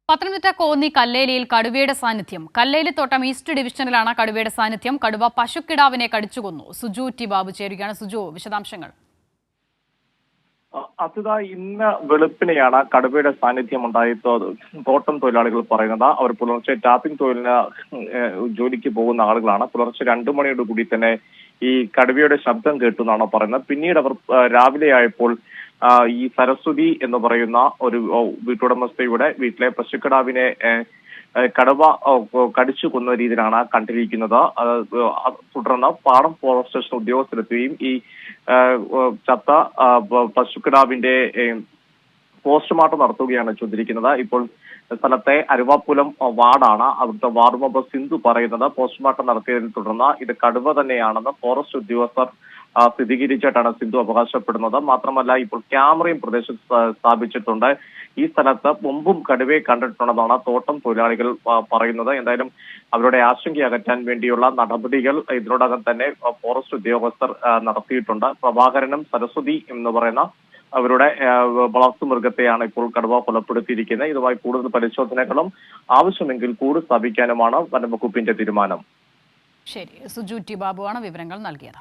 പത്തനംതിട്ട കോന്നി കല്ലേലിയിൽ കടുവയുടെ സാന്നിധ്യം. കല്ലേലിത്തോട്ടം ഈസ്റ്റ് ഡിവിഷനിലാണ് കടുവയുടെ സാന്നിധ്യം. കടുവ പശുക്കിടാവിനെ കടിച്ചുകൊന്നു. സുജു ടി ബാബു ചേരുകയാണ്. സുജു, വിശദാംശങ്ങൾ. അസിത, ഇന്ന് വെളുപ്പിനെയാണ് കടുവയുടെ സാന്നിധ്യം ഉണ്ടായത് തോട്ടം തൊഴിലാളികൾ പറയുന്നത്. അവർ പുലർച്ചെ ടാപ്പിംഗ് തൊഴിലിന് ജോലിക്ക് പോകുന്ന ആളുകളാണ്. പുലർച്ചെ 2 മണിയോട് കൂടി തന്നെ ഈ കടുവയുടെ ശബ്ദം കേട്ടു എന്നാണ് പറയുന്നത്. പിന്നീട് അവർ രാവിലെ ആയപ്പോൾ ഈ സരസ്വതി എന്ന് പറയുന്ന ഒരു വീട്ടുടമസ്ഥയുടെ വീട്ടിലെ പശുക്കിടാവിനെ കടുവ കടിച്ചു കൊന്ന രീതിയിലാണ് കണ്ടിരിക്കുന്നത്. തുടർന്ന് പാടം ഫോറസ്റ്റ് സ്റ്റേഷൻ ഉദ്യോഗസ്ഥരെത്തുകയും ഈ ചത്ത പശുക്കിടാവിന്റെ പോസ്റ്റ്മോർട്ടം നടത്തുകയാണ് ചെയ്തിരിക്കുന്നത്. ഇപ്പോൾ സ്ഥലത്തെ അരുവാപ്പുലം വാർഡാണ്. അവിടുത്തെ വാർഡ് മെമ്പർ സിന്ധു പറയുന്നത് പോസ്റ്റ്മോർട്ടം നടത്തിയതിനെ തുടർന്ന് ഇത് കടുവ തന്നെയാണെന്ന് ഫോറസ്റ്റ് ഉദ്യോഗസ്ഥർ സ്ഥിരീകരിച്ചിട്ടാണ് സിന്ധു അവകാശപ്പെടുന്നത്. മാത്രമല്ല, ഇപ്പോൾ ക്യാമറയും പ്രദേശത്ത് സ്ഥാപിച്ചിട്ടുണ്ട്. ഈ സ്ഥലത്ത് മുമ്പും കടുവയെ കണ്ടിട്ടുണ്ടെന്നാണ് തോട്ടം തൊഴിലാളികൾ പറയുന്നത്. എന്തായാലും അവരുടെ ആശങ്ക അകറ്റാൻ വേണ്ടിയുള്ള നടപടികൾ ഇതിനോടകം തന്നെ ഫോറസ്റ്റ് ഉദ്യോഗസ്ഥർ നടത്തിയിട്ടുണ്ട്. പ്രഭാകരനും സരസ്വതി എന്ന് പറയുന്ന അവരുടെ വളർത്തുമൃഗത്തെയാണ് ഇപ്പോൾ കടുവ കൊലപ്പെടുത്തിയിരിക്കുന്നത്. ഇതുമായി കൂടുതൽ പരിശോധനകളും ആവശ്യമെങ്കിൽ കൂട് സ്ഥാപിക്കാനുമാണ് വനംവകുപ്പിന്റെ തീരുമാനം. ശരി, സുജു ടി ബാബുവാണ് വിവരങ്ങൾ നൽകിയത്.